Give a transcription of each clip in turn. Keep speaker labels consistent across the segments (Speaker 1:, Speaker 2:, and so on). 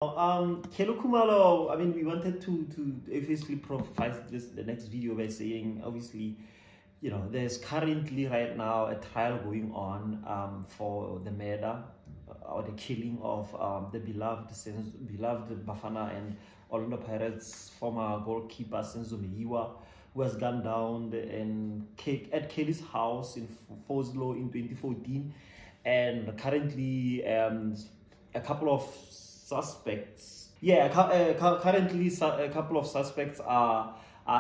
Speaker 1: Kelo Kumalo, I mean, we wanted to obviously provide the next video by saying, obviously, you know, there's currently right now a trial going on for the murder or the killing of the beloved Bafana and Orlando Pirates former goalkeeper Senzo Meyiwa, who was gunned down at Kelly's house in Foslo in 2014, and currently a couple of suspects. Currently a couple of suspects are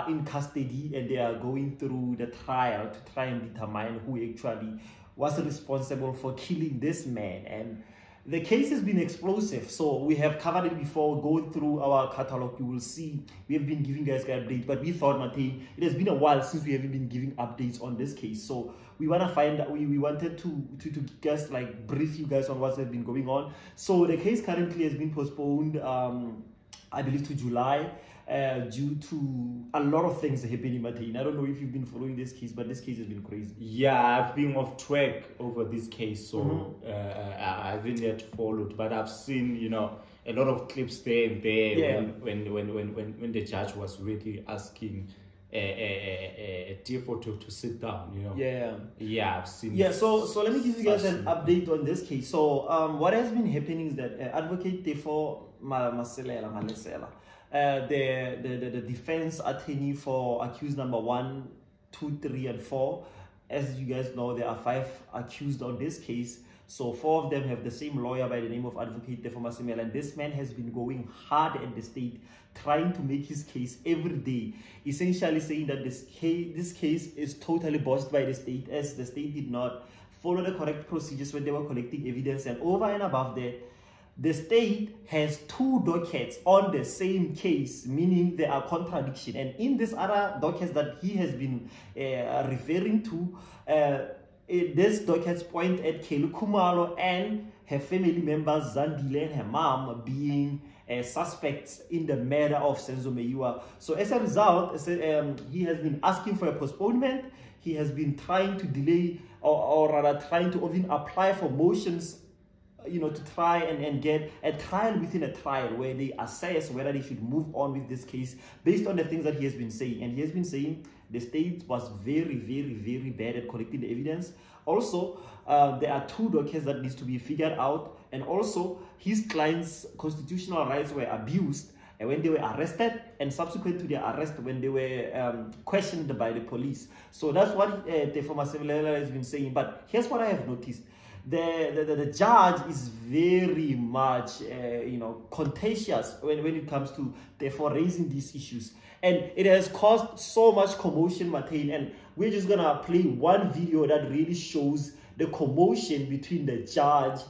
Speaker 1: in custody, and they are going through the trial to try and determine who actually was responsible for killing this man. And the case has been explosive, so we have covered it before. Go through our catalog, you will see we have been giving guys updates, but we thought, Martin, it has been a while since we haven't been giving updates on this case, so we want to find out, we wanted to just like brief you guys on what's been going on. So the case currently has been postponed, I believe, to July, due to a lot of things happening, Martin. I don't know if you've been following this case, but this case has been crazy.
Speaker 2: Yeah, I've been off track over this case, so I haven't yet followed, but I've seen, you know, a lot of clips there and there when the judge was really asking Teffo to sit down, you know. I've seen.
Speaker 1: So let me give you guys an update on this case. So what has been happening is that advocate Teffo Malesela, the defense attorney for accused number 1, 2, 3, and 4. As you guys know, there are 5 accused on this case. So 4 of them have the same lawyer by the name of Advocate Teffo Malesela, and this man has been going hard at the state, trying to make his case every day, essentially saying that this case is totally bossed by the state, as the state did not follow the correct procedures when they were collecting evidence. And over and above that, the state has 2 dockets on the same case, meaning there are contradictions. And in this other dockets that he has been referring to, these dockets point at Kelo Kumalo and her family members, Zandile and her mom, being suspects in the murder of Senzo Meyiwa. So as a result, he has been asking for a postponement. He has been trying to delay, or rather trying to even apply for motions, you know, to try and get a trial within a trial, where they assess whether they should move on with this case based on the things that he has been saying. And he has been saying the state was very, very, very bad at collecting the evidence. Also, there are 2 dockets that needs to be figured out, and also his client's constitutional rights were abused when they were arrested, and subsequent to their arrest when they were questioned by the police. So that's what Teffo Malesela has been saying. But here's what I have noticed. The judge is very much contentious when it comes to therefore raising these issues, and it has caused so much commotion, Martin. And we're just gonna play one video that really shows the commotion between the judge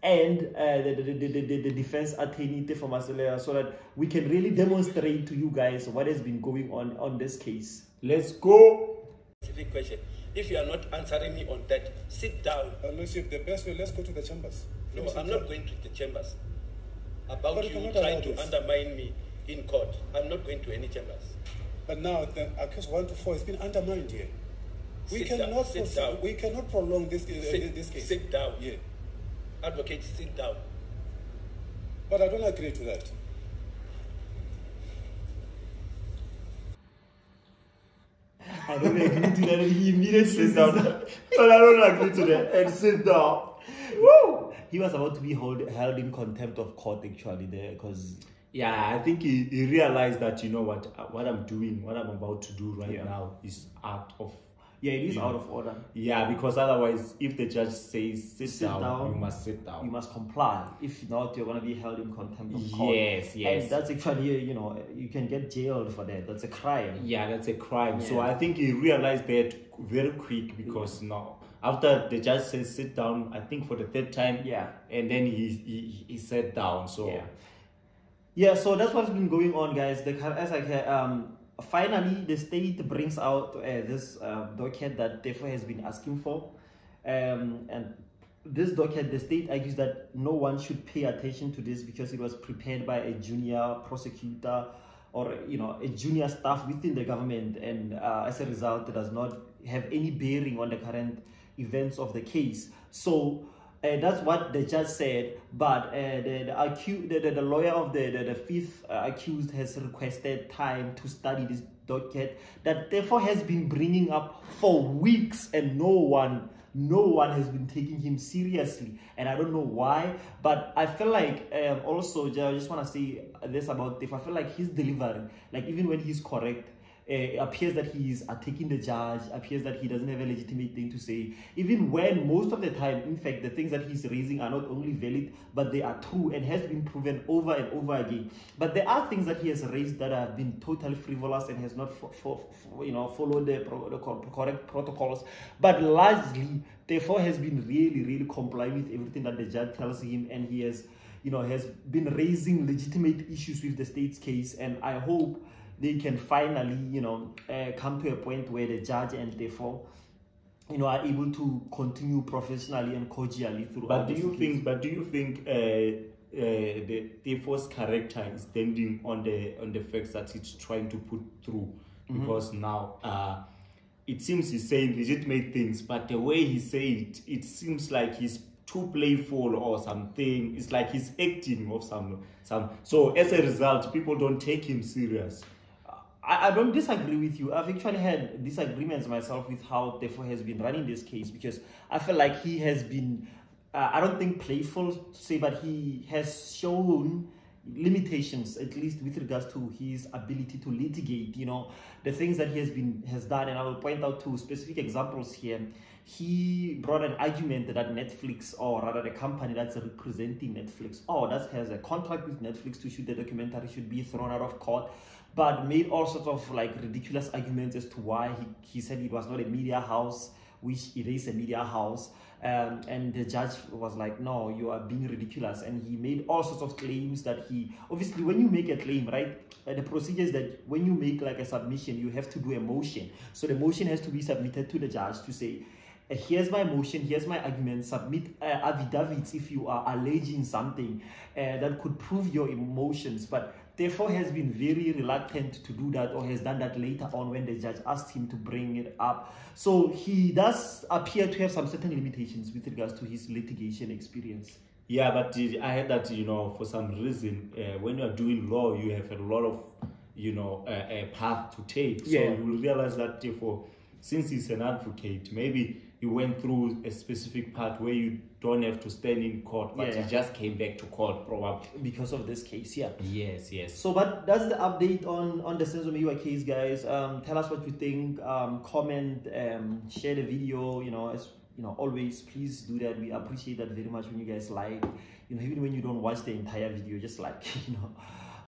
Speaker 1: and the defense attorney Teffo Malesela, so that we can really demonstrate to you guys what has been going on this case.
Speaker 2: Let's go.
Speaker 3: Specific question. If you are not answering me on that, sit down.
Speaker 4: Lordship, the best way, let's go to the chambers.
Speaker 3: No, I'm not going to the chambers. About you trying to undermine me in court, I'm not going to any chambers.
Speaker 4: But now the accused 1 to 4 has been undermined here. We cannot prolong this case.
Speaker 3: Sit down.
Speaker 4: Yeah.
Speaker 3: Advocate, sit down.
Speaker 4: But I don't agree to that.
Speaker 1: I don't agree to that. He immediately sits down. But I don't agree to that. And sit down. Woo! He was about to be held in contempt of court, actually, there, because
Speaker 2: I think he realized that, you know what I'm doing, what I'm about to do right now is out of.
Speaker 1: Yeah, it is out of order.
Speaker 2: Yeah, because otherwise, if the judge says sit down, you must sit down.
Speaker 1: You must comply. If not, you're going to be held in contempt of court.
Speaker 2: Yes.
Speaker 1: And that's actually, you know, you can get jailed for that. That's a crime.
Speaker 2: Yeah, that's a crime. Yeah. So I think he realized that very quick, because now, after the judge says sit down, I think for the 3rd time, and then he sat down. So
Speaker 1: so that's what's been going on, guys. Finally, the state brings out this docket that Teffo has been asking for, and this docket, the state argues that no one should pay attention to this because it was prepared by a junior prosecutor, or a junior staff within the government, and as a result, it does not have any bearing on the current events of the case. So That's what the judge said, but the lawyer of the fifth accused has requested time to study this docket that therefore has been bringing up for weeks, and no one has been taking him seriously, and I don't know why. But I feel like also, I just want to say this about Teffo. I feel like he's delivering, like even when he's correct, it appears that he is attacking the judge, appears that he doesn't have a legitimate thing to say, even when most of the time, in fact, the things that he's raising are not only valid, but they are true and has been proven over and over again. But there are things that he has raised that have been totally frivolous and has not followed the correct protocols. But largely, Teffo has been really complying with everything that the judge tells him, and he has been raising legitimate issues with the state's case. And I hope they can finally, come to a point where the judge and Teffo, are able to continue professionally and cordially through.
Speaker 2: But do you think the Teffo's character is standing on the facts that it's trying to put through? Because now it seems he's saying legitimate things, but the way he said it seems like he's too playful or something. It's like he's acting of some. So as a result, people don't take him serious.
Speaker 1: I don't disagree with you. I've actually had disagreements myself with how Teffo has been running this case, because I feel like he has been, I don't think playful to say, but he has shown limitations, at least with regards to his ability to litigate, the things that he has done. And I will point out two specific examples here. He brought an argument that Netflix, or rather the company that's representing Netflix, that has a contract with Netflix to shoot the documentary, should be thrown out of court, but made all sorts of like ridiculous arguments as to why he said it was not a media house, which it is a media house. And the judge was like, no, you are being ridiculous. And he made all sorts of claims that obviously when you make a claim, right, the procedure is that when you make like a submission, you have to do a motion. So the motion has to be submitted to the judge to say, here's my motion, here's my argument, submit affidavits if you are alleging something that could prove your emotions. But Teffo has been very reluctant to do that, or has done that later on when the judge asked him to bring it up. So he does appear to have some certain limitations with regards to his litigation experience.
Speaker 2: Yeah, but I heard that, for some reason, when you're doing law, you have a lot of, a path to take. So you will realize that Teffo, since he's an advocate, maybe he went through a specific part where you don't have to stand in court, but he just came back to court probably
Speaker 1: because of this case.
Speaker 2: Yes.
Speaker 1: So, but that's the update on the Senzo Meyiwa case, guys. Tell us what you think. Comment, share the video. As always, please do that. We appreciate that very much when you guys like. Even when you don't watch the entire video, just like